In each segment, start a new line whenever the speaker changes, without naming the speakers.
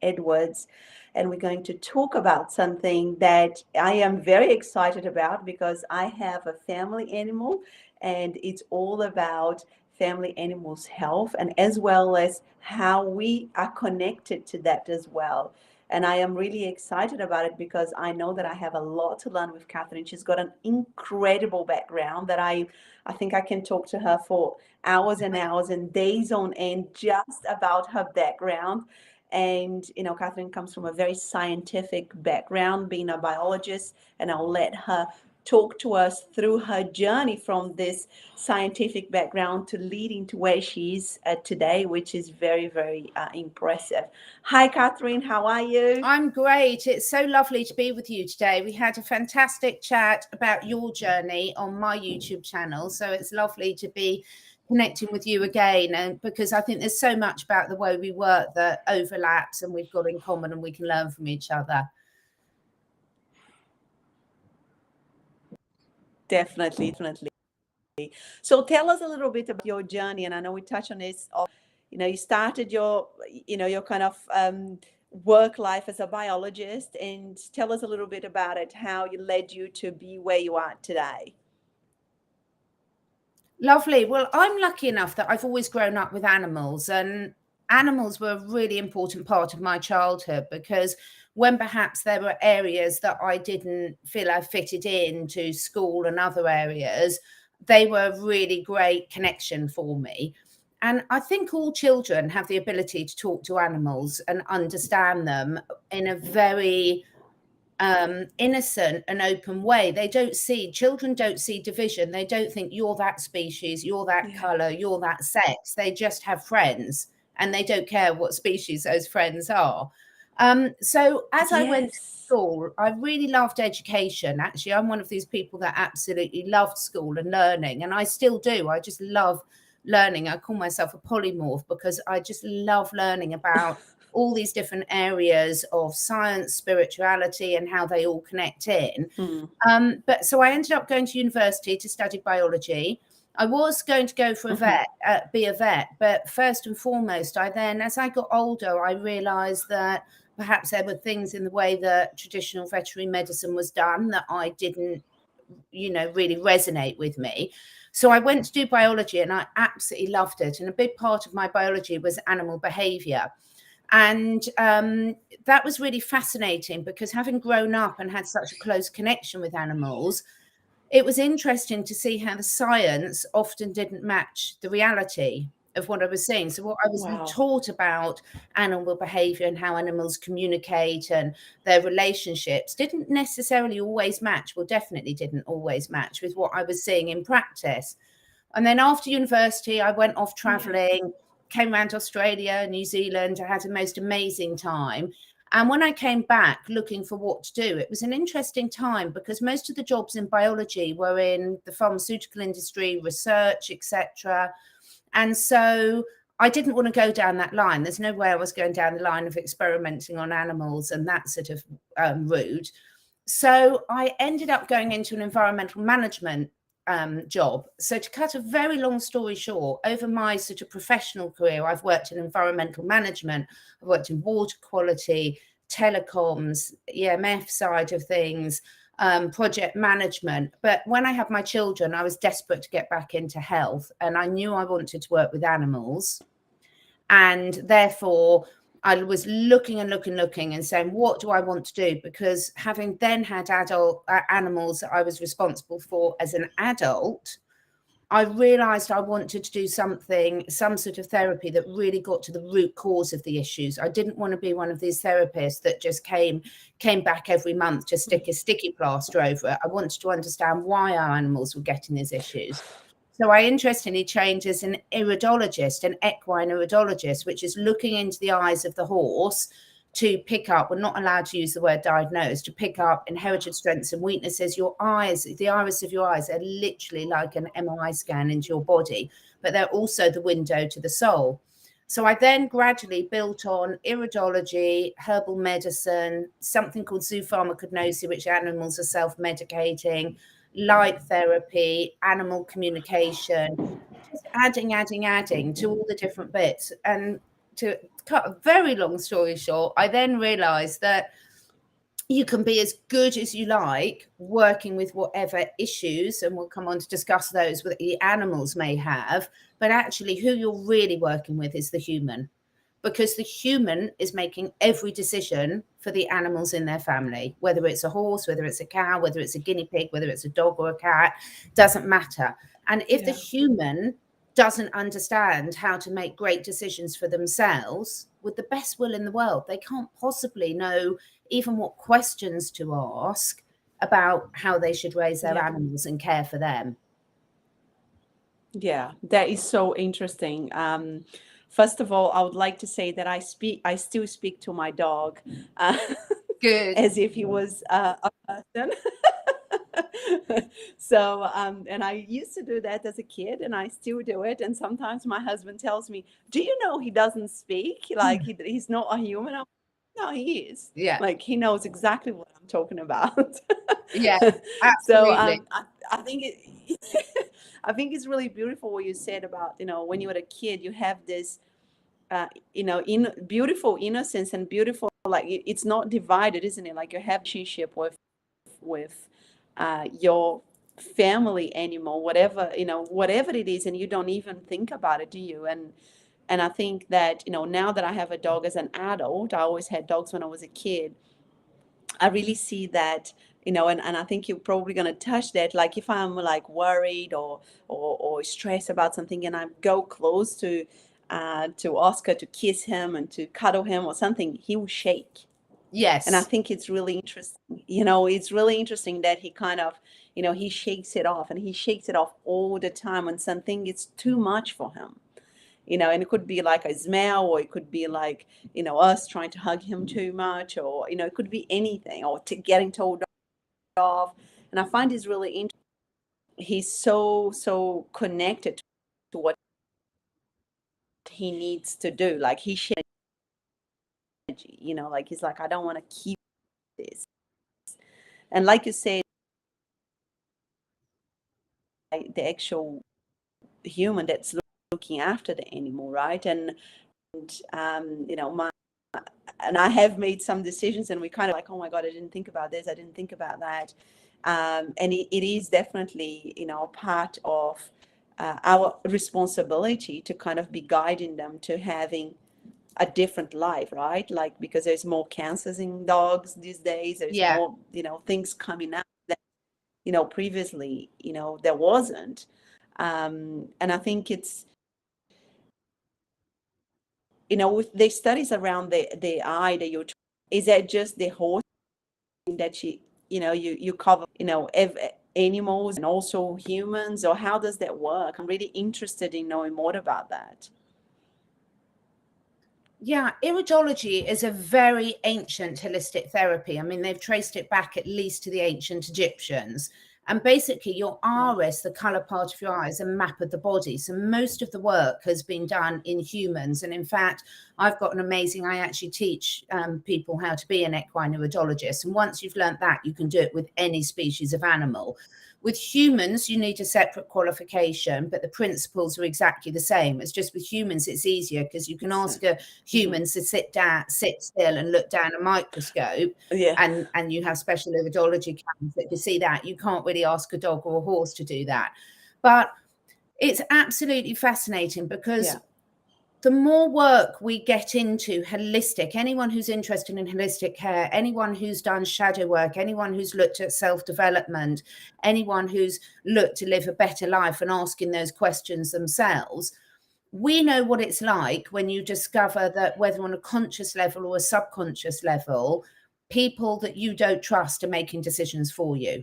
Edwards, and we're going to talk about something that I am very excited about because I have a family animal and it's all about family animals' health and as well as how we are connected to that as well. And I am really excited about it because I know that I have a lot to learn with Catherine. She's got an incredible background that I think I can talk to her for hours and hours and days on end just about her background. And, Catherine comes from a very scientific background, being a biologist, and I'll let her talk to us through her journey from this scientific background to leading to where she is today, which is very, very impressive. Hi, Catherine. How are you?
I'm great. It's so lovely to be with you today. We had a fantastic chat about your journey on my YouTube channel. So it's lovely to be connecting with you again, and because I think there's so much about the way we work that overlaps and we've got in common and we can learn from each other.
Definitely. So tell us a little bit about your journey, and I know we touched on this. You started your kind of work life as a biologist, and tell us a little bit about it, how it led you to be where you are today.
Lovely. Well, I'm lucky enough that I've always grown up with animals, and animals were a really important part of my childhood because when perhaps there were areas that I didn't feel I fitted into school and other areas, they were a really great connection for me. And I think all children have the ability to talk to animals and understand them in a very innocent and open way. Children don't see division. They don't think you're that species, you're that color, you're that sex. They just have friends and they don't care what species those friends are. So as I went to school, I really loved education. Actually, I'm one of these people that absolutely loved school and learning, and I still do. I just love learning. I call myself a polymorph because I just love learning about all these different areas of science, spirituality, and how they all connect in. But so I ended up going to university to study biology. I was going to go for be a vet, but first and foremost, as I got older, I realized that perhaps there were things in the way that traditional veterinary medicine was done that I didn't, really resonate with me. So I went to do biology and I absolutely loved it. And a big part of my biology was animal behavior. And that was really fascinating because having grown up and had such a close connection with animals, it was interesting to see how the science often didn't match the reality of what I was seeing. So what I was taught about animal behavior and how animals communicate and their relationships didn't necessarily always match, definitely didn't always match with what I was seeing in practice. And then after university, I went off traveling, came around to Australia, New Zealand. I had the most amazing time. And when I came back looking for what to do, it was an interesting time because most of the jobs in biology were in the pharmaceutical industry, research, etc. And so I didn't want to go down that line. There's no way I was going down the line of experimenting on animals and that sort of route. So I ended up going into an environmental management job. So to cut a very long story short, over my sort of professional career, I've worked in environmental management, I've worked in water quality, telecoms, EMF side of things, project management. But when I had my children, I was desperate to get back into health and I knew I wanted to work with animals. And therefore, I was looking and saying, what do I want to do? Because having then had adult animals that I was responsible for as an adult, I realized I wanted to do some sort of therapy that really got to the root cause of the issues. I didn't want to be one of these therapists that just came back every month to stick a sticky plaster over it. I wanted to understand why our animals were getting these issues. So I interestingly trained as an iridologist, an equine iridologist, which is looking into the eyes of the horse to pick up, we're not allowed to use the word diagnose, to pick up inherited strengths and weaknesses. Your eyes, the iris of your eyes are literally like an MRI scan into your body, but they're also the window to the soul. So I then gradually built on iridology, herbal medicine, something called 𝗬𝗎𝗪𝗑𝗧𝗏, which animals are self-medicating, light therapy, animal communication, just adding to all the different bits. And to cut a very long story short, I then realized that you can be as good as you like working with whatever issues, and we'll come on to discuss those that the animals may have, but actually who you're really working with is the human, because the human is making every decision for the animals in their family, whether it's a horse, whether it's a cow, whether it's a guinea pig, whether it's a dog or a cat, doesn't matter. And if the human doesn't understand how to make great decisions for themselves, with the best will in the world, they can't possibly know even what questions to ask about how they should raise their animals and care for them.
Yeah, that is so interesting. First of all, I would like to say that I still speak to my dog
Good.
as if he was a person. So, and I used to do that as a kid, and I still do it. And sometimes my husband tells me, "Do you know he doesn't speak? Like he's not a human?" I'm, no, he is.
Yeah.
Like he knows exactly what I'm talking about.
Yeah,
So
absolutely.
I think I think it's really beautiful what you said about, when you're a kid, you have this, beautiful innocence and beautiful, like it's not divided, isn't it? Like you have relationship with your family animal, whatever it is, and you don't even think about it, do you? And I think that, now that I have a dog as an adult, I always had dogs when I was a kid. I really see that, and I think you're probably going to touch that. Like if I'm like worried or stressed about something, and I go close to Oscar to kiss him and to cuddle him or something, he will shake.
Yes.
And I think it's really interesting. It's really interesting that he kind of, he shakes it off, and he shakes it off all the time when something is too much for him. And it could be like a smell, or it could be like, us trying to hug him too much, or, it could be anything, or getting told off. And I find it's really interesting. He's so connected to what he needs to do. Like he shares energy, like he's like, I don't want to keep this. And like you said, the actual human that's looking after the animal, right? And and I have made some decisions, and we kind of like, oh my God, I didn't think about this, I didn't think about that. And it is definitely, part of our responsibility to kind of be guiding them to having a different life, right? Like, because there's more cancers in dogs these days, there's more, things coming out that, previously, there wasn't. And I think it's, with the studies around the eye that you're, is that just the horse that you cover, animals and also humans, or how does that work? I'm really interested in knowing more about that.
Yeah, iridology is a very ancient holistic therapy. I mean, they've traced it back at least to the ancient Egyptians. And basically, your iris, the color part of your eye, is a map of the body. So most of the work has been done in humans. And in fact, I actually teach people how to be an equine iridologist. And once you've learned that, you can do it with any species of animal. With humans, you need a separate qualification, but the principles are exactly the same. It's just with humans, it's easier because you can ask a human to sit still and look down a microscope, and you have special iridology cameras that can see that. You can't really ask a dog or a horse to do that. But it's absolutely fascinating because the more work we get into holistic, anyone who's interested in holistic care, anyone who's done shadow work, anyone who's looked at self-development, anyone who's looked to live a better life and asking those questions themselves, we know what it's like when you discover that whether on a conscious level or a subconscious level, people that you don't trust are making decisions for you.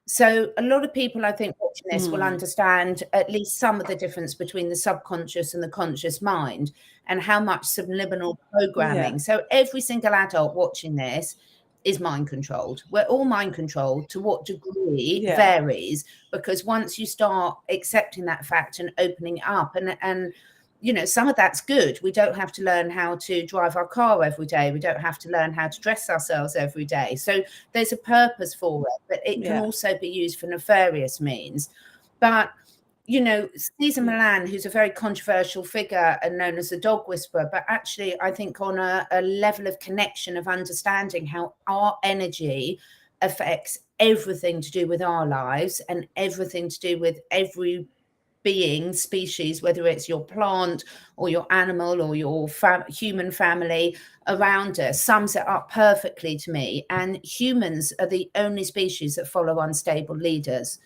So a lot of people, I think, watching this will understand at least some of the difference between the subconscious and the conscious mind, and how much subliminal programming. So every single adult watching this is mind controlled. We're all mind controlled. To what degree varies, because once you start accepting that fact and opening up, and some of that's good. We don't have to learn how to drive our car every day. We don't have to learn how to dress ourselves every day. So there's a purpose for it, but it can also be used for nefarious means. But 𝗬𝗓𝗦𝗧𝗂𝗧𝗏, who's a very controversial figure and known as the dog whisperer, but actually I think on a level of connection, of understanding how our energy affects everything to do with our lives and everything to do with every being, species, whether it's your plant or your animal or your human family around us, sums it up perfectly to me. And humans are the only species that follow unstable leaders.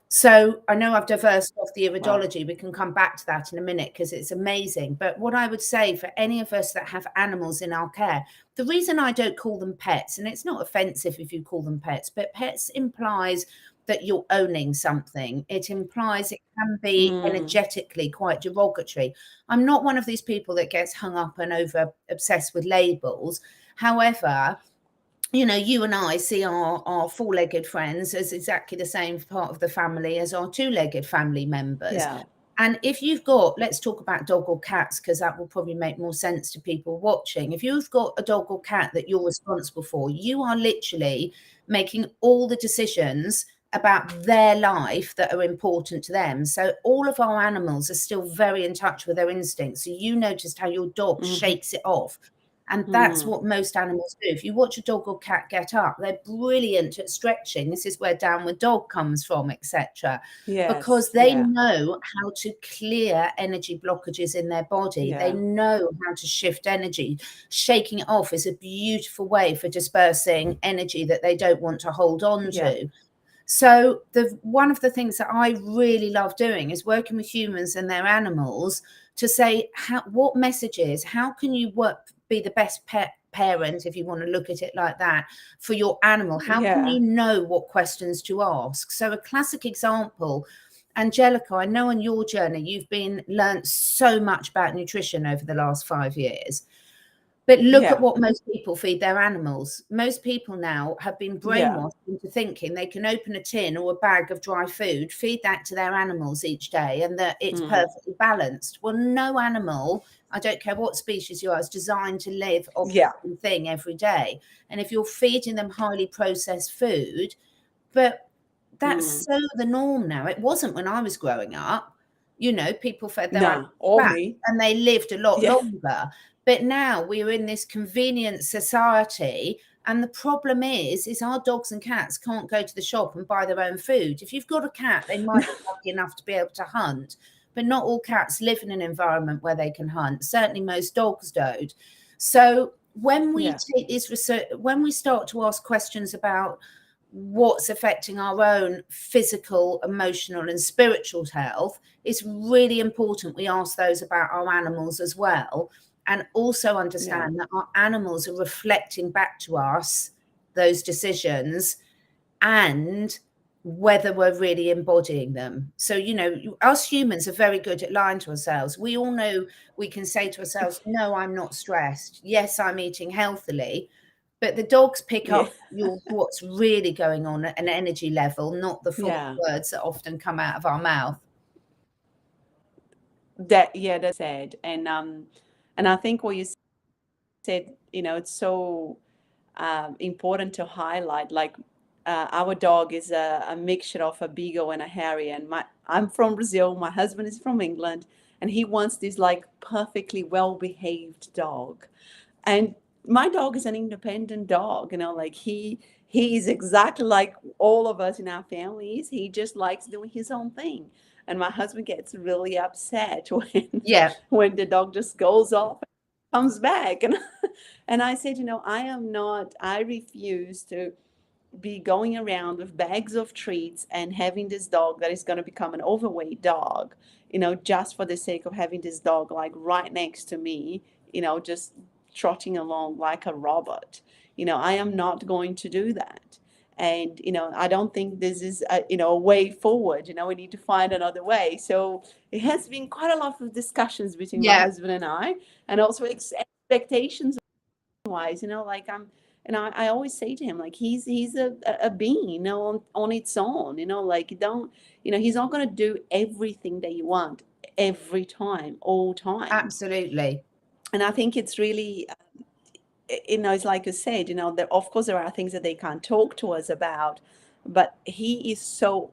So I know I've diversed off the iridology. Wow. We can come back to that in a minute because it's amazing. But what I would say for any of us that have animals in our care, the reason I don't call them pets, and it's not offensive if you call them pets, but pets implies that you're owning something. It implies it can be energetically quite derogatory. I'm not one of these people that gets hung up and over obsessed with labels. However, you and I see our four-legged friends as exactly the same part of the family as our two-legged family members. Yeah. And if you've got, let's talk about dog or cats, because that will probably make more sense to people watching. If you've got a dog or cat that you're responsible for, you are literally making all the decisions about their life that are important to them. So all of our animals are still very in touch with their instincts. So you noticed how your dog shakes it off. And that's what most animals do. If you watch a dog or cat get up, they're brilliant at stretching. This is where downward dog comes from, etc. Yes, because they know how to clear energy blockages in their body. Yeah. They know how to shift energy. Shaking it off is a beautiful way for dispersing energy that they don't want to hold on to. So one of the things that I really love doing is working with humans and their animals to say, what messages, how can you be the best parent, if you want to look at it like that, for your animal? How can you know what questions to ask? So a classic example, Angelica, I know on your journey, you've learned so much about nutrition over the last 5 years. But look at what most people feed their animals. Most people now have been brainwashed into thinking they can open a tin or a bag of dry food, feed that to their animals each day, and that it's perfectly balanced. Well, no animal, I don't care what species you are, is designed to live off the same thing every day. And if you're feeding them highly processed food, but that's so the norm now. It wasn't when I was growing up. People fed their animals and they lived a lot longer. But now we're in this convenient society, and the problem is our dogs and cats can't go to the shop and buy their own food. If you've got a cat, they might be lucky enough to be able to hunt, but not all cats live in an environment where they can hunt. Certainly most dogs don't. So when we take this research, when we start to ask questions about what's affecting our own physical, emotional, and spiritual health, it's really important we ask those about our animals as well. And also understand that our animals are reflecting back to us those decisions and whether we're really embodying them. So, us humans are very good at lying to ourselves. We all know we can say to ourselves, no, I'm not stressed. Yes, I'm eating healthily. But the dogs pick up what's really going on at an energy level, not the false words that often come out of our mouth.
That's sad. And I think what you said, it's so important to highlight. Like our dog is a mixture of a beagle and a harrier. And I'm from Brazil. My husband is from England, and he wants this like perfectly well-behaved dog. And my dog is an independent dog. Like he is exactly like all of us in our families. He just likes doing his own thing. And my husband gets really upset when the dog just goes off and comes back. And I said, I refuse to be going around with bags of treats and having this dog that is going to become an overweight dog, just for the sake of having this dog like right next to me, just trotting along like a robot. I am not going to do that. And, I don't think this is a way forward. We need to find another way. So it has been quite a lot of discussions between my husband and I, and also expectations wise, I always say to him, like, he's a being, on its own, he's not going to do everything that you want every time, all time.
Absolutely.
And I think it's really, it's like you said, of course there are things that they can't talk to us about, but he is so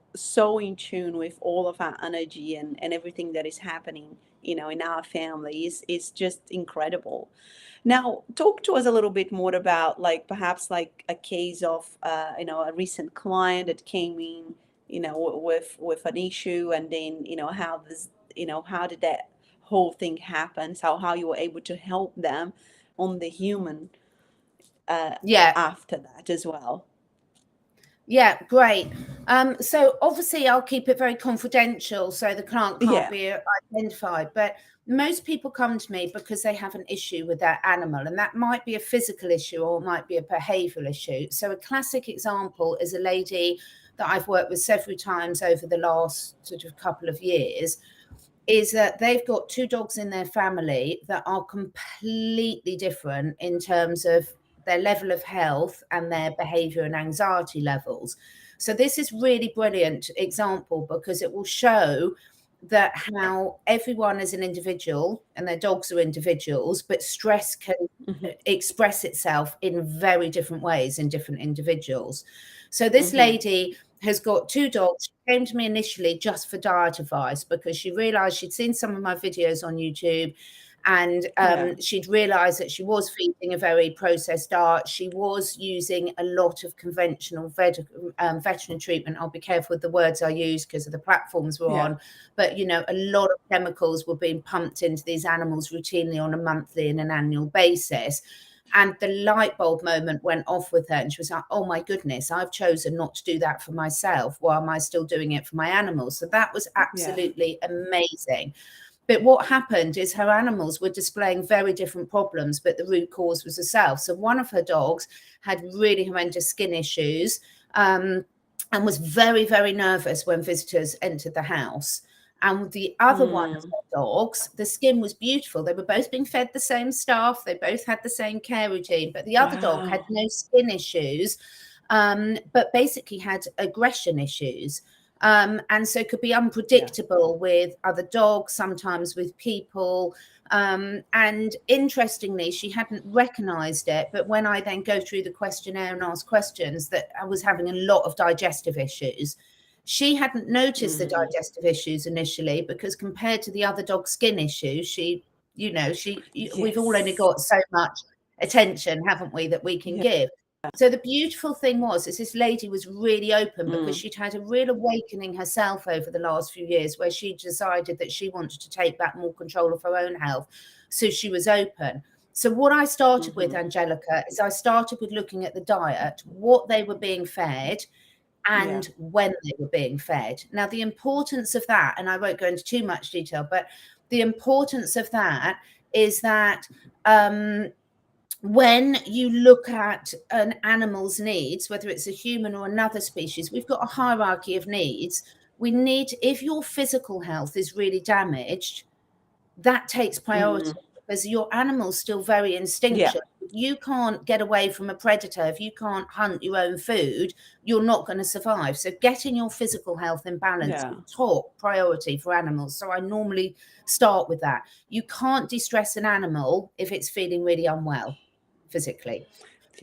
in tune with all of our energy and everything that is happening, you know, in our family. Is just incredible. Now, talk to us a little bit more about, like, perhaps like a case of, you know, a recent client that came in, you know, with an issue, and then, you know, how this, you know, how did that whole thing happen? So how you were able to help them on the human
Yeah.
after that as well.
Yeah, great. So obviously I'll keep it very confidential so the client can't be identified, but most people come to me because they have an issue with their animal, and that might be a physical issue or it might be a behavioral issue. So a classic example is a lady that I've worked with several times over the last sort of couple of years, is that they've got 2 dogs in their family that are completely different in terms of their level of health and their behavior and anxiety levels. So this is really brilliant example because it will show that how everyone is an individual and their dogs are individuals, but stress can express itself in very different ways in different individuals. So this lady has got 2 dogs. She came to me initially just for diet advice because she realized she'd seen some of my videos on YouTube, and she'd realized that she was feeding a very processed diet. She was using a lot of conventional veterinary treatment. I'll be careful with the words I use because of the platforms we're on. But, you know, a lot of chemicals were being pumped into these animals routinely on a monthly and an annual basis. And the light bulb moment went off with her, and she was like, oh my goodness, I've chosen not to do that for myself. Why am I still doing it for my animals? So that was absolutely amazing. But what happened is her animals were displaying very different problems, but the root cause was herself. So one of her dogs had really horrendous skin issues, and was very, very nervous when visitors entered the house. And the other one of her dogs, the skin was beautiful. They were both being fed the same stuff. They both had the same care routine, but the other dog had no skin issues, but basically had aggression issues. And so could be unpredictable with other dogs, sometimes with people. And interestingly, she hadn't recognized it. But when I then go through the questionnaire and ask questions, that I was having a lot of digestive issues. She hadn't noticed the digestive issues initially because compared to the other dog's skin issues, she, you know, we've all only got so much attention, haven't we, that we can give. So the beautiful thing was this lady was really open because she'd had a real awakening herself over the last few years where she decided that she wanted to take back more control of her own health. So she was open. So what I started with, Angelica, is I started with looking at the diet, what they were being fed, and when they were being fed. Now, the importance of that, and I won't go into too much detail, but the importance of that is that when you look at an animal's needs, whether it's a human or another species, we've got a hierarchy of needs. We need, if your physical health is really damaged, that takes priority because your animal's still very instinctual. You can't get away from a predator. If you can't hunt your own food, you're not going to survive. So getting your physical health in balance is top priority for animals. So I normally start with that. You can't distress an animal if it's feeling really unwell physically.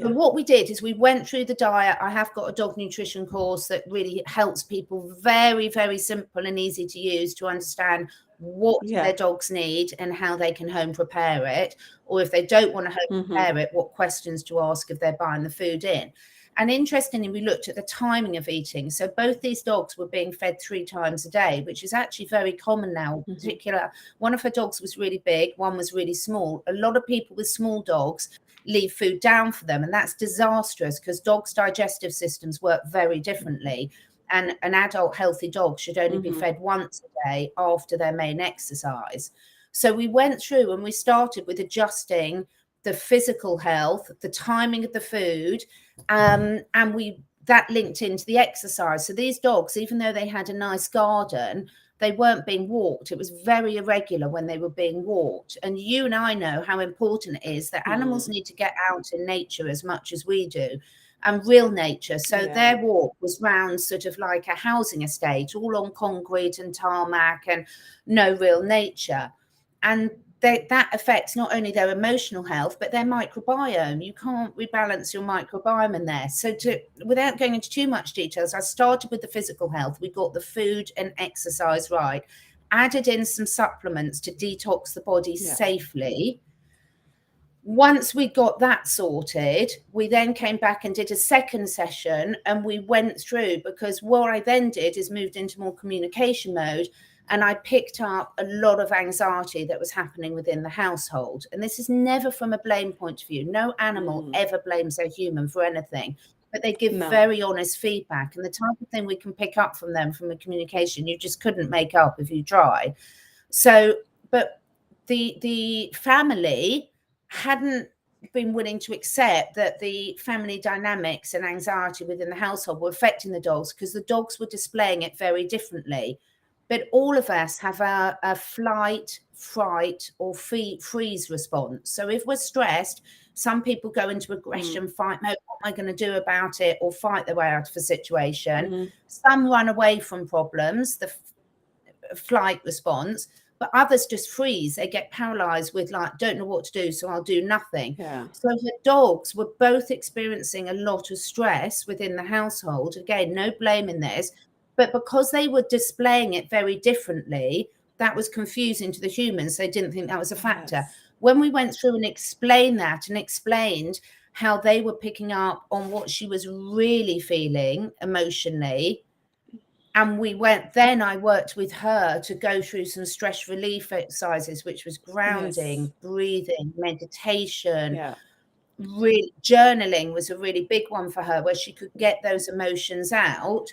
But what we did is we went through the diet. I have got a dog nutrition course that really helps people, very, very simple and easy to use, to understand what their dogs need and how they can home prepare it. Or if they don't want to home prepare it, what questions to ask if they're buying the food in. And interestingly, we looked at the timing of eating. So both these dogs were being fed 3 times a day, which is actually very common now. In particular, one of her dogs was really big, one was really small. A lot of people with small dogs leave food down for them, and that's disastrous because dogs' digestive systems work very differently. And an adult healthy dog should only be fed once a day after their main exercise. So we went through and we started with adjusting the physical health, the timing of the food, and that linked into the exercise. So these dogs, even though they had a nice garden, they weren't being walked. It was very irregular when they were being walked. And you and I know how important it is that animals need to get out in nature as much as we do, and real nature. So their walk was round sort of like a housing estate, all on concrete and tarmac and no real nature. And that affects not only their emotional health, but their microbiome. You can't rebalance your microbiome in there. So without going into too much details, I started with the physical health. We got the food and exercise right, added in some supplements to detox the body safely. Once we got that sorted, we then came back and did a second session, and we went through, because what I then did is moved into more communication mode. And I picked up a lot of anxiety that was happening within the household. And this is never from a blame point of view. No animal ever blames their human for anything, but they give very honest feedback. And the type of thing we can pick up from them from a communication, you just couldn't make up if you try. So, but the family hadn't been willing to accept that the family dynamics and anxiety within the household were affecting the dogs, because the dogs were displaying it very differently. But all of us have a flight, fright, or freeze response. So if we're stressed, some people go into aggression, fight mode. What am I going to do about it? Or fight their way out of a situation. Some run away from problems, the flight response, but others just freeze. They get paralyzed with like, don't know what to do, so I'll do nothing. So the dogs were both experiencing a lot of stress within the household. Again, no blame in this. But because they were displaying it very differently, that was confusing to the humans. They didn't think that was a factor. When we went through and explained that and explained how they were picking up on what she was really feeling emotionally, and I worked with her to go through some stress relief exercises, which was grounding, breathing, meditation. Really, journaling was a really big one for her, where she could get those emotions out.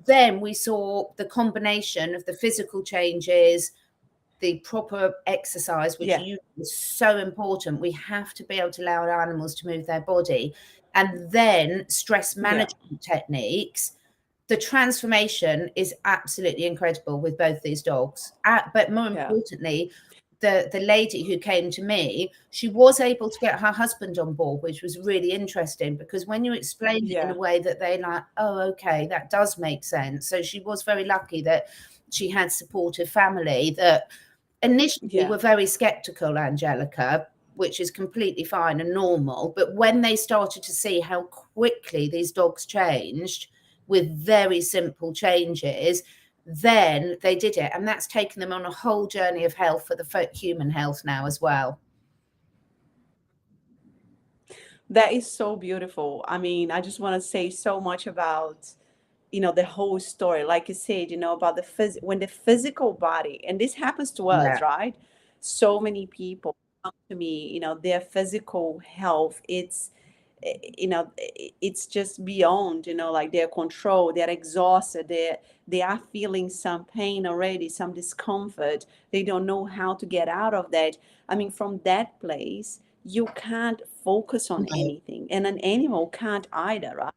Then we saw the combination of the physical changes, the proper exercise, which is so important. We have to be able to allow our animals to move their body, and then stress management techniques. The transformation is absolutely incredible with both these dogs. But more importantly, the lady who came to me, she was able to get her husband on board, which was really interesting, because when you explain it in a way that they like, oh, okay, that does make sense. So she was very lucky that she had supportive family that initially were very skeptical, Angelica, which is completely fine and normal. But when they started to see how quickly these dogs changed with very simple changes, then they did it. And that's taken them on a whole journey of health for the human health now as well.
That is so beautiful. I mean, I just want to say so much about, the whole story. Like you said, about when the physical body, and this happens to us, right? So many people come to me, their physical health, it's just beyond, like their control. They're exhausted. They are feeling some pain already, some discomfort. They don't know how to get out of that. I mean, from that place, you can't focus on anything, and an animal can't either, right?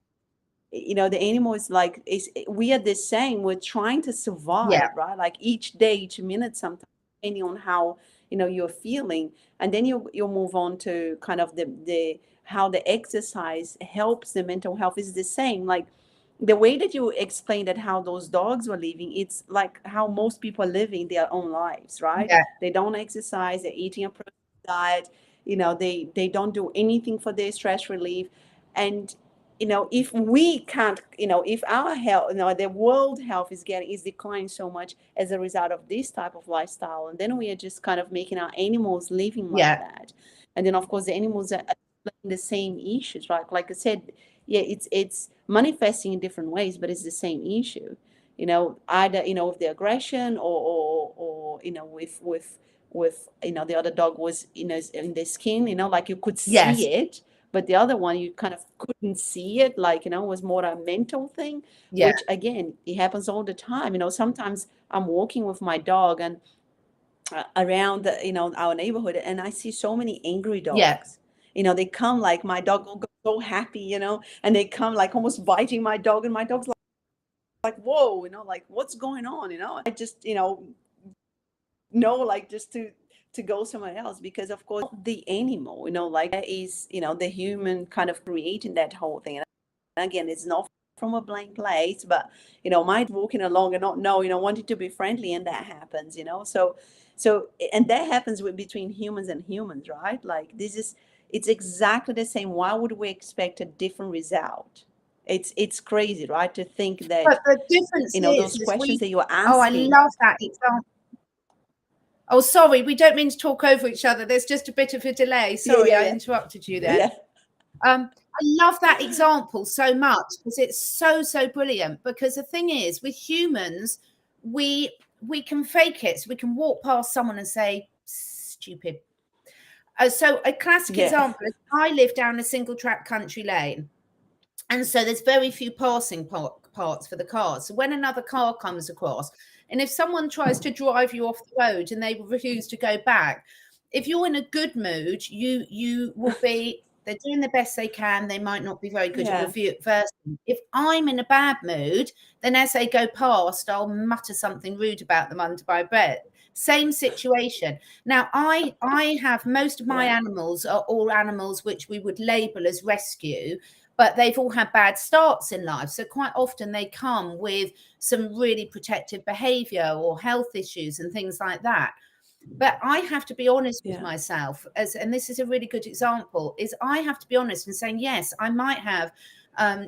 The animal is like, we are the same. We're trying to survive, right? Like each day, each minute, sometimes, depending on how you're feeling. And then you move on to kind of the how the exercise helps the mental health is the same. Like the way that you explained that how those dogs were living, it's like how most people are living their own lives, right? They don't exercise, they're eating a processed diet, they don't do anything for their stress relief. And if we can't, if our health, the world health is declining so much as a result of this type of lifestyle, and then we are just kind of making our animals living like that. And then of course the animals are the same issues, right? Like I said, it's manifesting in different ways, but it's the same issue, either with the aggression or with the other dog was in the skin, like you could see it, but the other one you kind of couldn't see it, like it was more a mental thing, which again, it happens all the time. Sometimes I'm walking with my dog and around our neighborhood, and I see so many angry dogs. They come, like my dog will go so happy, and they come like almost biting my dog, and my dog's like whoa, like what's going on? I just like just to go somewhere else, because of course the animal, like that is the human kind of creating that whole thing. And again, it's not from a blank place, but might walking along and not know, wanting to be friendly, and that happens, So, and that happens between humans and humans, right? Like it's exactly the same. Why would we expect a different result? It's crazy, right? To think that,
But the difference
those
is
questions that you're
oh, I
asking.
love that example. Oh, sorry, we don't mean to talk over each other. There's just a bit of a delay. Sorry, I interrupted you there.
Yeah.
I love that example so much because it's so brilliant. Because the thing is, with humans, we can fake it. So we can walk past someone and say, stupid. So a classic example is I live down a single track country lane. And so there's very few passing parts for the cars. So when another car comes across, and if someone tries to drive you off the road and they refuse to go back, if you're in a good mood, you will be, they're doing the best they can. They might not be very good at reversing. If I'm in a bad mood, then as they go past, I'll mutter something rude about them under my breath. Same situation. Now, I have, most of my animals are all animals which we would label as rescue, but they've all had bad starts in life. So quite often they come with some really protective behavior or health issues and things like that. But I have to be honest with myself, and this is a really good example, is I have to be honest and saying, yes, I might have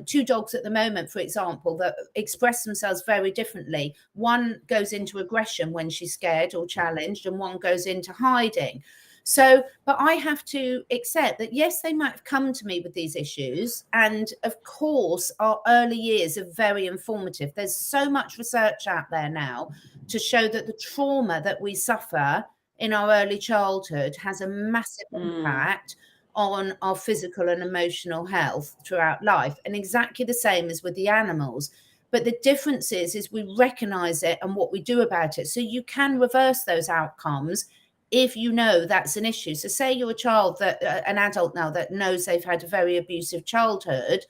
2 dogs at the moment, for example, that express themselves very differently. One goes into aggression when she's scared or challenged, and one goes into hiding. So, but I have to accept that, yes, they might have come to me with these issues. And of course, our early years are very informative. There's so much research out there now to show that the trauma that we suffer in our early childhood has a massive impact on our physical and emotional health throughout life. And exactly the same as with the animals. But the difference is we recognize it and what we do about it. So you can reverse those outcomes if you know that's an issue. So say you're a child that an adult now that knows they've had a very abusive childhood,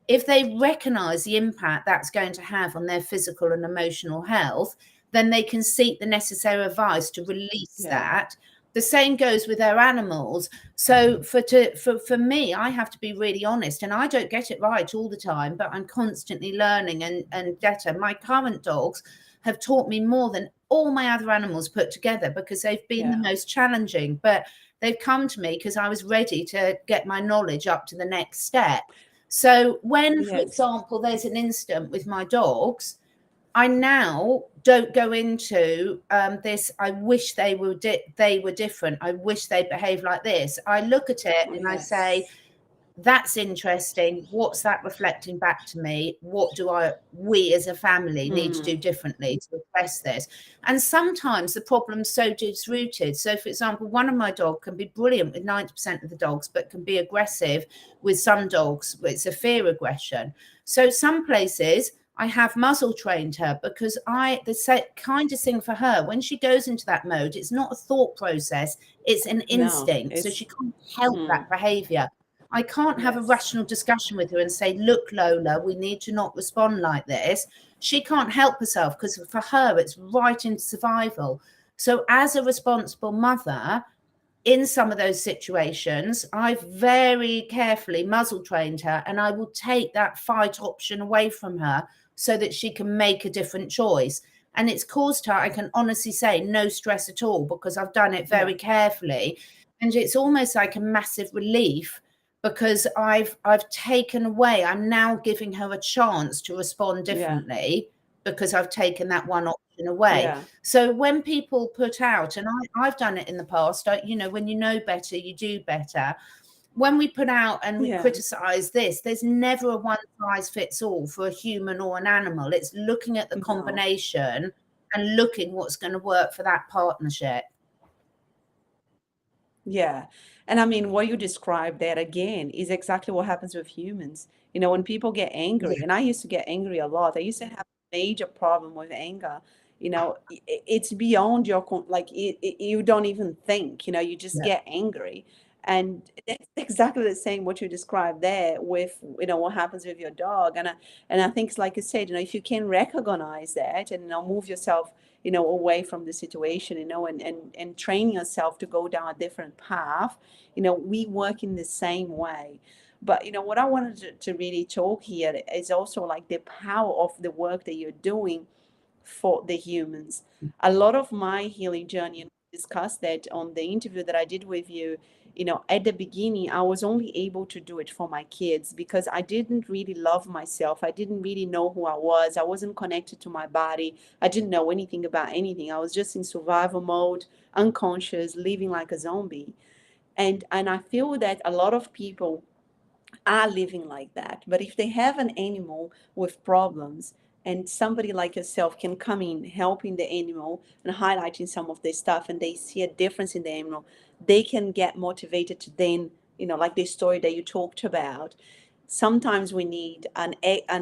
if they recognize the impact that's going to have on their physical and emotional health, then they can seek the necessary advice to release that. The same goes with their animals. So for me, I have to be really honest, and I don't get it right all the time, but I'm constantly learning and better. My current dogs have taught me more than all my other animals put together because they've been the most challenging, but they've come to me because I was ready to get my knowledge up to the next step. So when, for example, there's an incident with my dogs, I now don't go into this, I wish they were different. I wish they behaved like this. I look at it and I say, that's interesting. What's that reflecting back to me? What do we as a family need to do differently to address this? And sometimes the problem's so deep-rooted. So, for example, one of my dogs can be brilliant with 90% of the dogs, but can be aggressive with some dogs. It's a fear aggression. So some places I have muzzle trained her because the kindest thing for her, when she goes into that mode, it's not a thought process, it's an instinct. So she can't help that behavior. I can't have a rational discussion with her and say, look, Lola, we need to not respond like this. She can't help herself because for her, it's right into survival. So as a responsible mother, in some of those situations, I've very carefully muzzle trained her, and I will take that fight option away from her so that she can make a different choice. And it's caused her, I can honestly say, no stress at all because I've done it very carefully. And it's almost like a massive relief because I've taken away, I'm now giving her a chance to respond differently because I've taken that one option away. So when people put out, and I've done it in the past, when you know better, you do better. When we put out and we criticize this, there's never a one size fits all for a human or an animal. It's looking at the combination and looking what's going to work for that partnership.
Yeah. And I mean, what you described that again is exactly what happens with humans. When people get angry, and I used to get angry a lot. I used to have a major problem with anger. It's beyond your, you don't even think, you just get angry. And it's exactly the same what you described there with, what happens with your dog. And I think it's like you said, if you can recognize that and move yourself, away from the situation, and train yourself to go down a different path, we work in the same way. But, what I wanted to really talk here is also like the power of the work that you're doing for the humans. A lot of my healing journey discussed that on the interview that I did with you. At the beginning, I was only able to do it for my kids because I didn't really love myself. I didn't really know who I was. I wasn't connected to my body. I didn't know anything about anything. I was just in survival mode, unconscious, living like a zombie. And I feel that a lot of people are living like that. But if they have an animal with problems, and somebody like yourself can come in helping the animal and highlighting some of this stuff, and they see a difference in the animal, they can get motivated to then, like the story that you talked about. Sometimes we need an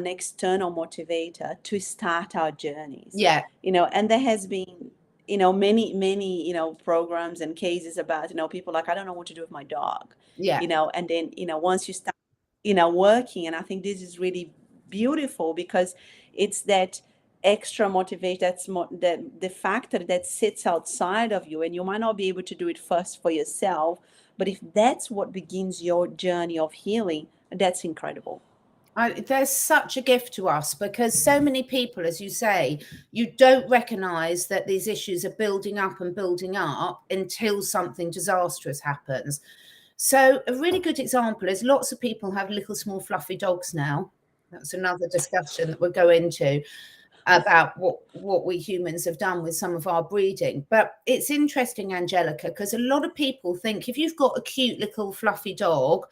external motivator to start our journeys.
Yeah.
And there has been, many, programs and cases about, people like, I don't know what to do with my dog.
Yeah.
And then, once you start, working, and I think this is really beautiful because it's that extra motivation, that's the factor that sits outside of you, and you might not be able to do it first for yourself, but if that's what begins your journey of healing, that's incredible.
There's such a gift to us because so many people, as you say, you don't recognize that these issues are building up and building up until something disastrous happens. So a really good example is lots of people have little small fluffy dogs now. That's another discussion that we'll go into about what we humans have done with some of our breeding. But it's interesting, Angelica, because a lot of people think if you've got a cute little fluffy dog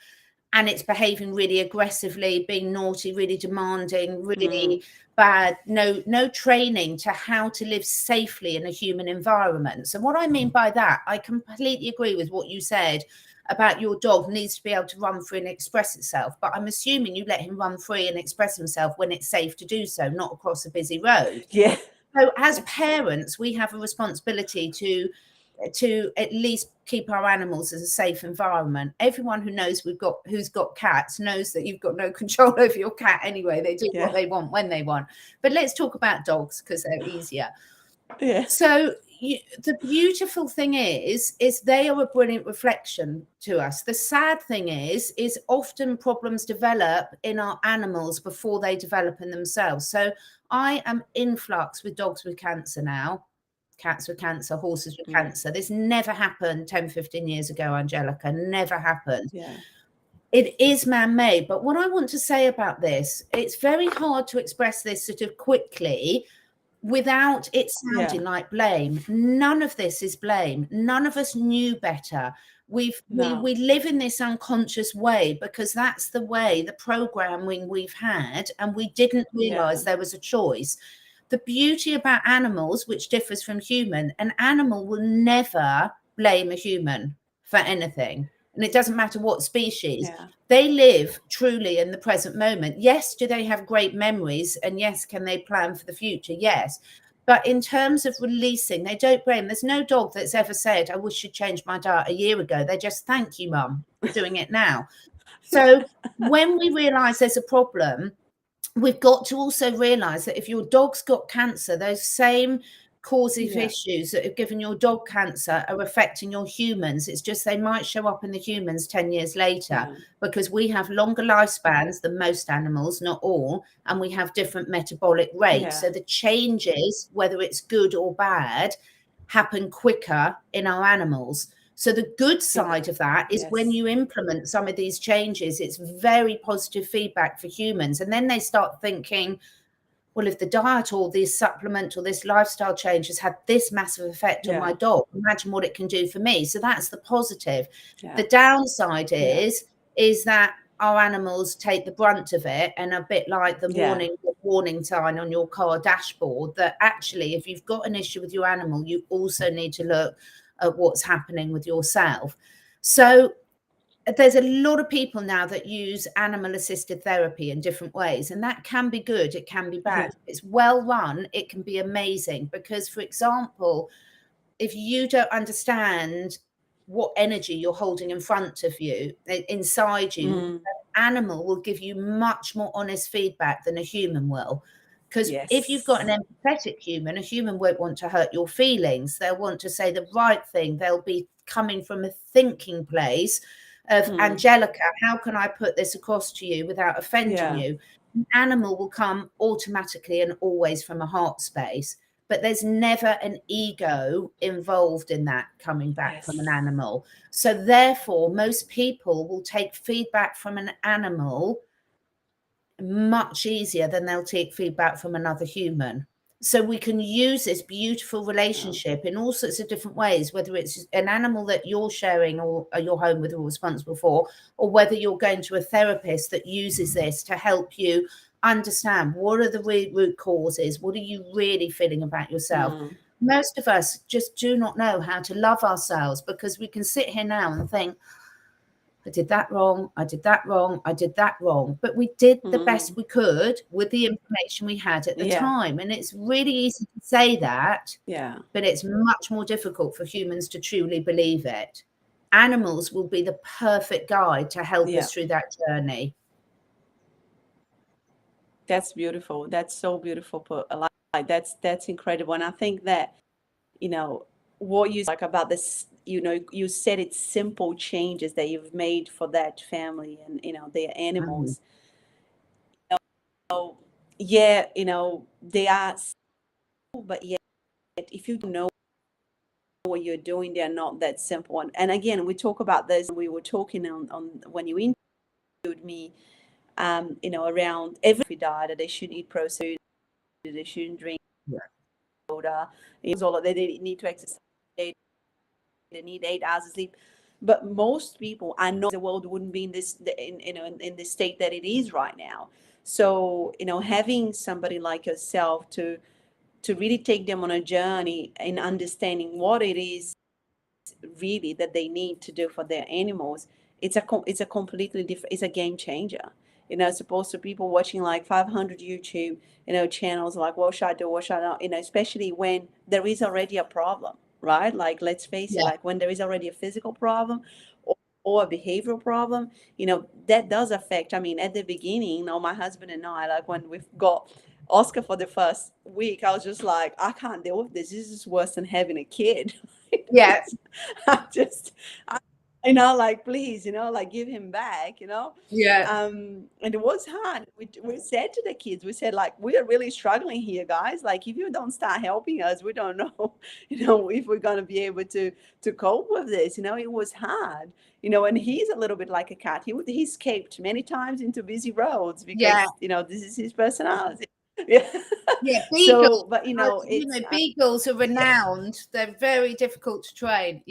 and it's behaving really aggressively, being naughty, really demanding, really bad, no training to how to live safely in a human environment. So what I mean by that, I completely agree with what you said about your dog needs to be able to run free and express itself. But I'm assuming you let him run free and express himself when it's safe to do so, not across a busy road.
Yeah.
So as parents, we have a responsibility to at least keep our animals as a safe environment. Everyone who knows who's got cats knows that you've got no control over your cat anyway. They do what they want when they want. But let's talk about dogs because they're easier.
Yeah.
So the beautiful thing is they are a brilliant reflection to us. The sad thing is often problems develop in our animals before they develop in themselves. So I am in flux with dogs with cancer now. Cats with cancer, horses with cancer. This never happened 10, 15 years ago, Angelica, never happened.
Yeah.
It is man-made. But what I want to say about this, it's very hard to express this sort of quickly without it sounding like blame. None of this is blame. None of us knew better. We live in this unconscious way because that's the way, the programming we've had, and we didn't realize there was a choice. The beauty about animals, which differs from human, an animal will never blame a human for anything. And it doesn't matter what species. They live truly in the present moment. Yes, do they have great memories? And yes, can they plan for the future? Yes. But in terms of releasing, they don't blame. There's no dog that's ever said, I wish you'd changed my diet a year ago. They just, thank you, Mum, for doing it now. So when we realize there's a problem, we've got to also realize that if your dog's got cancer, those same causative issues that have given your dog cancer are affecting your humans. It's just they might show up in the humans 10 years later because we have longer lifespans than most animals, not all, and we have different metabolic rates. So the changes, whether it's good or bad, happen quicker in our animals. So the good side of that is when you implement some of these changes, it's very positive feedback for humans. And then they start thinking, well, if the diet or this supplement or this lifestyle change has had this massive effect on my dog, imagine what it can do for me. So that's the positive. The downside is that our animals take the brunt of it, and a bit like the warning sign on your car dashboard, that actually if you've got an issue with your animal, you also need to look at what's happening with yourself. So there's a lot of people now that use animal assisted therapy in different ways, and that can be good, it can be bad. If it's well run, it can be amazing, because for example, if you don't understand what energy you're holding in front of you, inside you, an animal will give you much more honest feedback than a human will. Because if you've got an empathetic human, a human won't want to hurt your feelings. They'll want to say the right thing. They'll be coming from a thinking place of, Angelica, how can I put this across to you without offending you? An animal will come automatically and always from a heart space. but there's never an ego involved in that coming back from an animal. So therefore, most people will take feedback from an animal much easier than they'll take feedback from another human. So we can use this beautiful relationship in all sorts of different ways, whether it's an animal that you're sharing or you're home with or responsible for, or whether you're going to a therapist that uses this to help you understand what are the root causes, what are you really feeling about yourself. Most of us just do not know how to love ourselves, because we can sit here now and think, I did that wrong, I did that wrong, I did that wrong. But we did the best we could with the information we had at the time. And it's really easy to say that, but it's much more difficult for humans to truly believe it. Animals will be the perfect guide to help us through that journey.
That's beautiful. That's so beautiful. Like that's incredible. And I think that, you know, what you like about this, you know, you said it's simple changes that you've made for that family and, you know, their animals. You know, yeah, you know, they are simple, but yet if you don't know what you're doing, they're not that simple. And again, we talk about this. We were talking on when you interviewed me, you know, around every diet that they should eat processed, they shouldn't drink soda, all of that, they need to exercise, they need 8 hours of sleep. But most people, I know the world wouldn't be in this, in the state that it is right now. So, you know, having somebody like yourself to really take them on a journey in understanding what it is really that they need to do for their animals, it's a completely different, it's a game changer. You know, as opposed to people watching like 500 YouTube, you know, channels like, what should I do, what should I not, you know, especially when there is already a problem, right? Like, let's face it, like when there is already a physical problem or a behavioral problem, you know, that does affect. I mean, at the beginning, you know, my husband and I, like when we've got Oscar for the first week, I was just like, I can't deal with this. This is worse than having a kid.
Yes.
You know, like, please, you know, like, give him back, you know. And it was hard. We said to the kids, we said, like, we are really struggling here, guys. Like, if you don't start helping us, we don't know, you know, if we're going to be able to cope with this. You know, it was hard, you know. And he's a little bit like a cat. He escaped many times into busy roads because, you know, this is his personality.
Beagles.
So, but you know,
beagles are renowned. They're very difficult to train.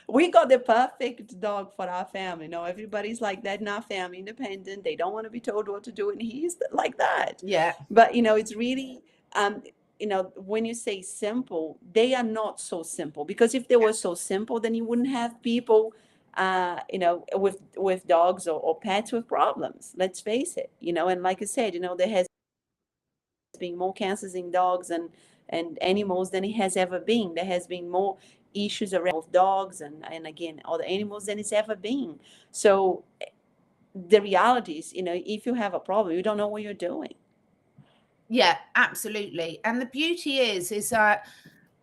We got the perfect dog for our family. You know, everybody's like that in our family, independent. They don't want to be told what to do, and he's like that. But you know, it's really, you know, when you say simple, they are not so simple, because if they were so simple, then you wouldn't have people, you know, with dogs or pets with problems. Let's face it, you know. And like I said, you know, there has been more cancers in dogs and animals than it has ever been. There has been more issues around with dogs and again other animals than it's ever been. So the reality is, you know, if you have a problem, you don't know what you're doing.
Yeah, absolutely. And the beauty is that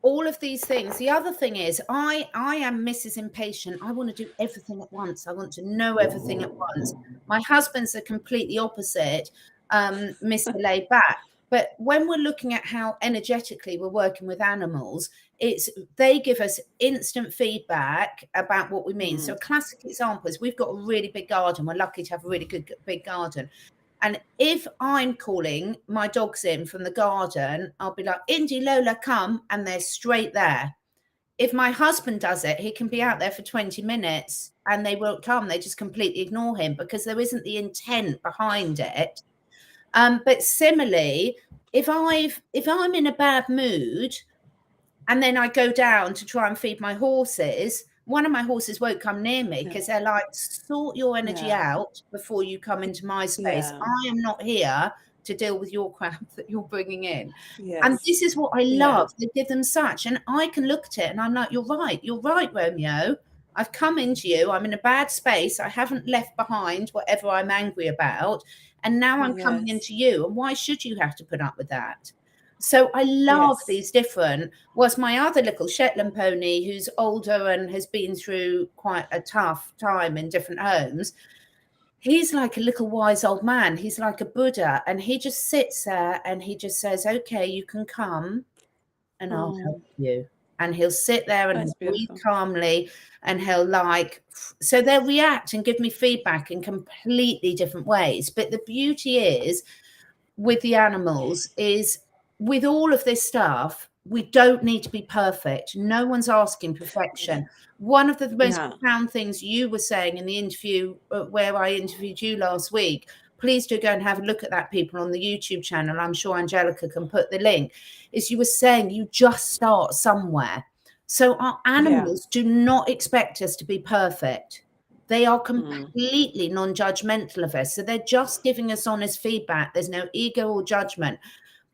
all of these things, the other thing is, I am Mrs. Impatient. I want to do everything at once. I want to know everything at once. My husband's the completely opposite, Mr. Laid Back. But when we're looking at how energetically we're working with animals, they give us instant feedback about what we mean. So a classic example is, we've got a really big garden. We're lucky to have a really good big garden. And if I'm calling my dogs in from the garden, I'll be like, Indy, Lola, come, and they're straight there. If my husband does it, he can be out there for 20 minutes and they won't come. They just completely ignore him because there isn't the intent behind it. But similarly, if I'm in a bad mood and then I go down to try and feed my horses, one of my horses won't come near me because they're like, sort your energy out before you come into my space. I am not here to deal with your crap that you're bringing in. And this is what I love. They give them such, and I can look at it and I'm like, you're right, Romeo. I've come into you. I'm in a bad space. I haven't left behind whatever I'm angry about. And now I'm coming into you. And why should you have to put up with that? So I love these different. Was my other little Shetland pony, who's older and has been through quite a tough time in different homes, he's like a little wise old man. He's like a Buddha, and he just sits there and he just says, okay, you can come and I'll help you. And he'll sit there and
That's
he'll breathe
beautiful.
calmly, and he'll so they'll react and give me feedback in completely different ways. But the beauty is with the animals is with all of this stuff, we don't need to be perfect. No one's asking perfection. One of the most profound things you were saying in the interview where I interviewed you last week, please do go and have a look at that, people, on the YouTube channel. I'm sure Angelica can put the link. Is you were saying you just start somewhere. So our animals do not expect us to be perfect. They are completely non-judgmental of us. So they're just giving us honest feedback. There's no ego or judgment.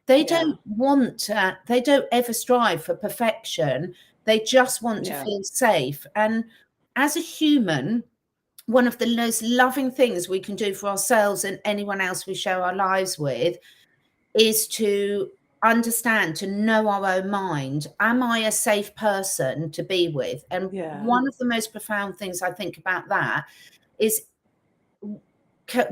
They don't want, they don't ever strive for perfection. They just want to feel safe. And as a human, one of the most loving things we can do for ourselves and anyone else we share our lives with is to understand, to know our own mind. Am I a safe person to be with? And one of the most profound things I think about that is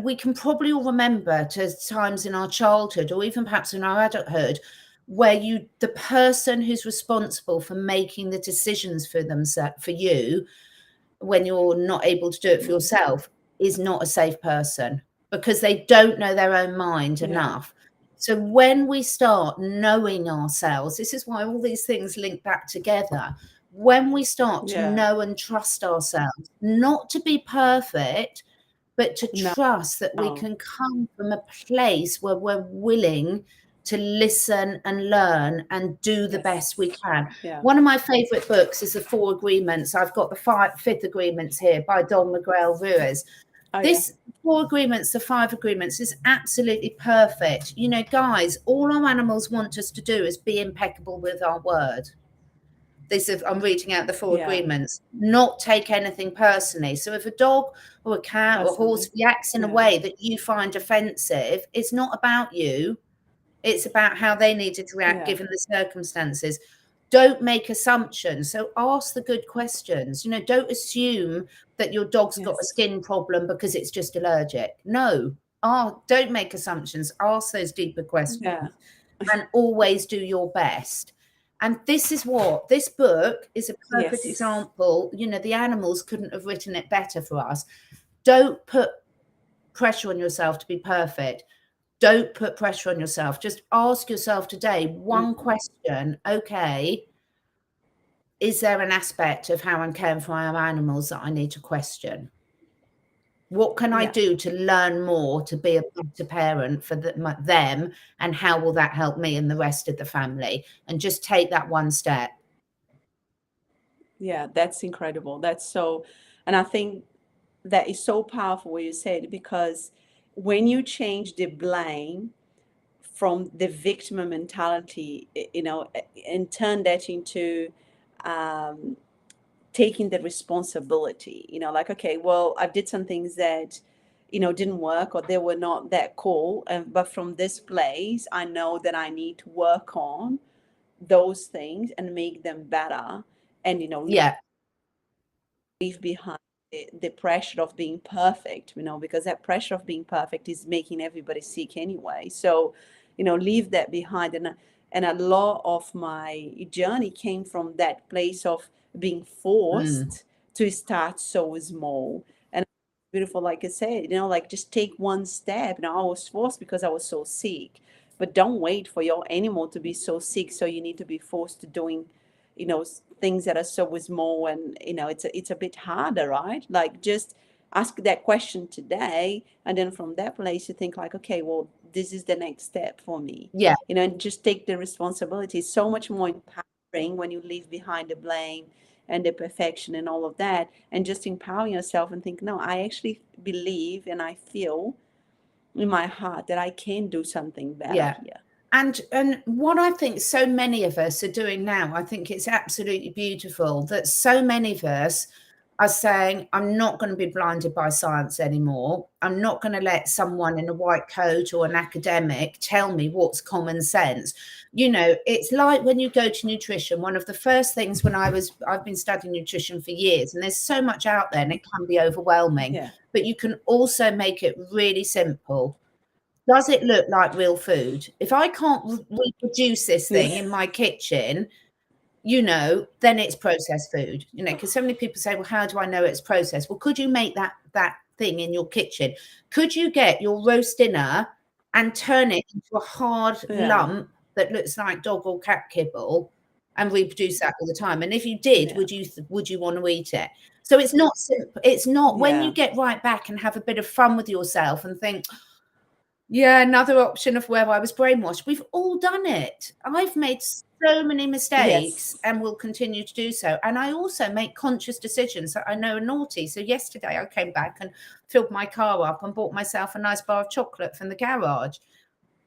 we can probably all remember to times in our childhood or even perhaps in our adulthood where the person who's responsible for making the decisions for themselves, for you, when you're not able to do it for yourself, is not a safe person because they don't know their own mind enough. So when we start knowing ourselves, this is why all these things link back together. When we start to know and trust ourselves, not to be perfect, but to trust that we can come from a place where we're willing to listen and learn and do the best we can. One of my favorite books is The 4 Agreements. I've got the 5th Agreements here by Don Miguel Ruiz. This 4 Agreements, the 5 Agreements is absolutely perfect. You know, guys, all our animals want us to do is be impeccable with our word. I'm reading out the 4 agreements, not take anything personally. So if a dog or a cat or a horse reacts in a way that you find offensive, it's not about you. It's about how they needed to react given the circumstances. Don't make assumptions. So ask the good questions. You know, don't assume that your dog's got a skin problem because it's just allergic. No, don't make assumptions. Ask those deeper questions and always do your best. And this is what this book is a perfect example. You know, the animals couldn't have written it better for us. Don't put pressure on yourself to be perfect. Don't put pressure on yourself. Just ask yourself today one question. Okay, is there an aspect of how I'm caring for our animals that I need to question? What can I do to learn more to be a better parent for them? And how will that help me and the rest of the family? And just take that one step.
Yeah, that's incredible. That's so, and I think that is so powerful what you said, because when you change the blame from the victim mentality, you know, and turn that into taking the responsibility, you know, like, okay, well, I did some things that, you know, didn't work or they were not that cool. But from this place, I know that I need to work on those things and make them better. And, you know, leave behind the pressure of being perfect, you know, because that pressure of being perfect is making everybody sick anyway. So, you know, leave that behind. And a lot of my journey came from that place of being forced to start so small. And beautiful, like I said, you know, like just take one step. You know, I was forced because I was so sick, but don't wait for your animal to be so sick so you need to be forced to doing, you know, things that are so small. And you know, it's a bit harder, right? Like just ask that question today, and then from that place you think like, okay, well, this is the next step for me. You know, and just take the responsibility. It's so much more empowering when you leave behind the blame and the perfection and all of that, and just empower yourself and think, no, I actually believe and I feel in my heart that I can do something better here.
And what I think so many of us are doing now, I think it's absolutely beautiful that so many of us are saying, I'm not going to be blinded by science anymore. I'm not going to let someone in a white coat or an academic tell me what's common sense. You know, it's like when you go to nutrition, one of the first things when I've been studying nutrition for years, and there's so much out there and it can be overwhelming, but you can also make it really simple. Does it look like real food? If I can't reproduce this thing in my kitchen, you know, then it's processed food, you know, because so many people say, well, how do I know it's processed? Well, could you make that thing in your kitchen? Could you get your roast dinner and turn it into a hard lump that looks like dog or cat kibble and reproduce that all the time? And if you did, would you want to eat it? So it's not simple. It's not when you get right back and have a bit of fun with yourself and think, yeah, another option of where I was brainwashed. We've all done it. I've made so many mistakes and will continue to do so. And I also make conscious decisions that I know are naughty. So yesterday I came back and filled my car up and bought myself a nice bar of chocolate from the garage.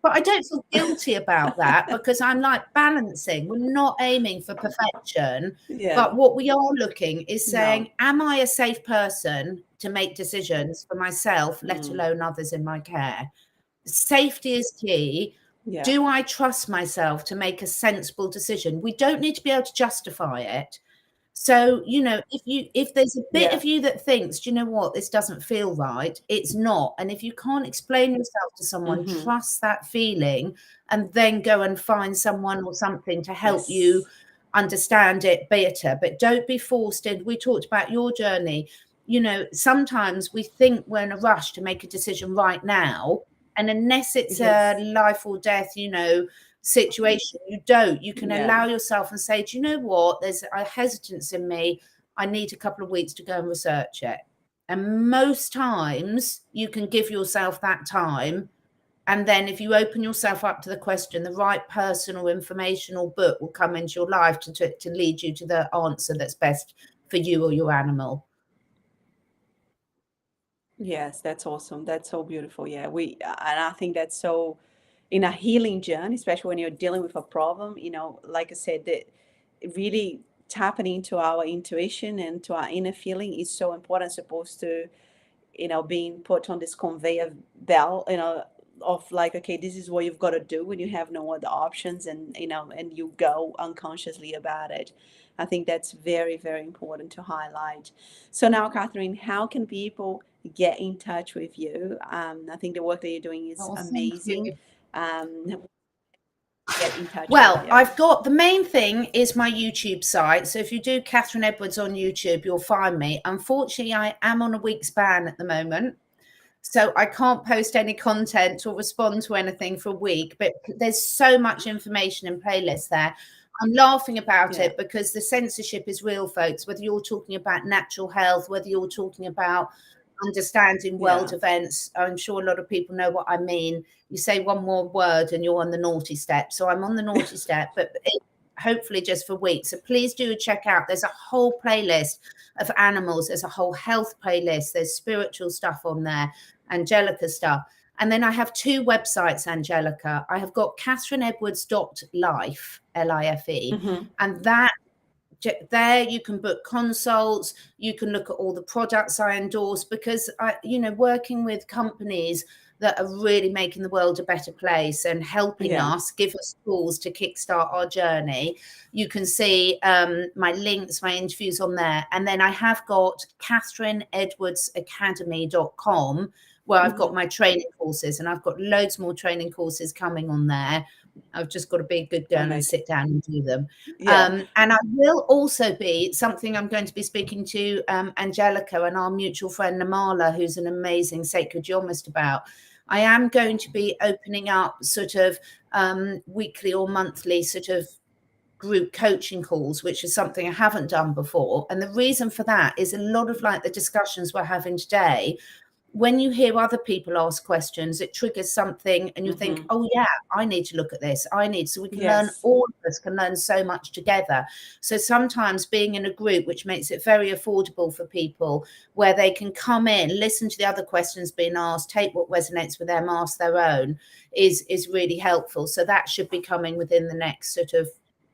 But I don't feel guilty about that because I'm like balancing. We're not aiming for perfection. But what we are looking is saying, am I a safe person to make decisions for myself, let alone others in my care? Safety is key. Do I trust myself to make a sensible decision? We don't need to be able to justify it. So, you know, if there's a bit of you that thinks, do you know what, this doesn't feel right, it's not. And if you can't explain yourself to someone, trust that feeling and then go and find someone or something to help you understand it better. But don't be forced in. We talked about your journey. You know, sometimes we think we're in a rush to make a decision right now. And unless it's a life or death, you know, situation, you can allow yourself and say, do you know what, there's a hesitance in me. I need a couple of weeks to go and research it. And most times you can give yourself that time. And then if you open yourself up to the question, the right person or information or book will come into your life to lead you to the answer that's best for you or your animal.
Yes, that's awesome. That's so beautiful. Yeah, and I think that's so in a healing journey, especially when you're dealing with a problem, you know, like I said, that really tapping into our intuition and to our inner feeling is so important, supposed to, you know, being put on this conveyor belt, you know, of like, okay, this is what you've got to do when you have no other options, and, you know, and you go unconsciously about it. I think that's very, very important to highlight. So now, Catherine, how can people get in touch with you? I think the work that you're doing is amazing. Get in touch with you.
I've got, the main thing is my YouTube site. So if you do Catherine Edwards on YouTube, you'll find me. Unfortunately, I am on a week's ban at the moment, so I can't post any content or respond to anything for a week, but there's so much information and playlists there. I'm laughing about it because the censorship is real, folks, whether you're talking about natural health, whether you're talking about understanding world events. I'm sure a lot of people know what I mean. You say one more word and you're on the naughty step. So I'm on the naughty step, but hopefully just for weeks. So please do check out. There's a whole playlist of animals. There's a whole health playlist. There's spiritual stuff on there, Angelica stuff. And then I have two websites, Angelica. I have got catherineedwards.life, Life, and that there you can book consults, you can look at all the products I endorse, because I, you know, working with companies that are really making the world a better place and helping us, give us tools to kickstart our journey. You can see my links, my interviews on there. And then I have got catherineedwardsacademy.com, where I've got my training courses, and I've got loads more training courses coming on there. I've just got to be a good girl and sit down and do them. And I will also be, something I'm going to be speaking to Angelica and our mutual friend Namala, who's an amazing sacred geometist, about. I am going to be opening up sort of weekly or monthly sort of group coaching calls, which is something I haven't done before. And the reason for that is a lot of like the discussions we're having today. When you hear other people ask questions, it triggers something and you think, oh yeah, I need to look at this. So we can learn, all of us can learn so much together. So sometimes being in a group, which makes it very affordable for people, where they can come in, listen to the other questions being asked, take what resonates with them, ask their own, is really helpful. So that should be coming within the next sort of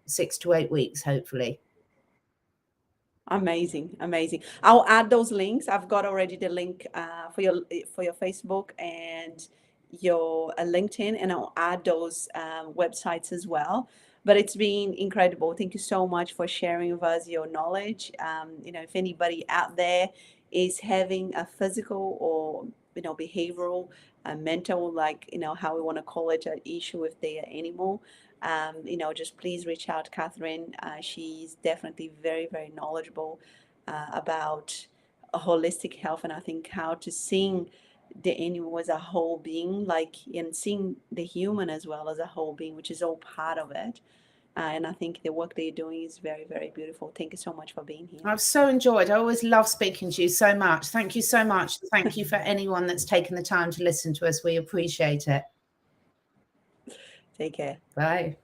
6 to 8 weeks, hopefully.
Amazing, amazing. I'll add those links. I've got already the link for your Facebook and your LinkedIn, and I'll add those websites as well. But it's been incredible. Thank you so much for sharing with us your knowledge. If anybody out there is having a physical or behavioral, mental, like how we want to call it, an issue with their animal, just please reach out to Catherine. She's definitely very, very knowledgeable about a holistic health, and I think how to seeing the animal as a whole being, and seeing the human as well as a whole being, which is all part of it. And I think the work that you're doing is very, very beautiful. Thank you so much for being here.
I've so enjoyed. I always love speaking to you so much. Thank you so much. Thank you for anyone that's taken the time to listen to us. We appreciate it.
Take care.
Bye.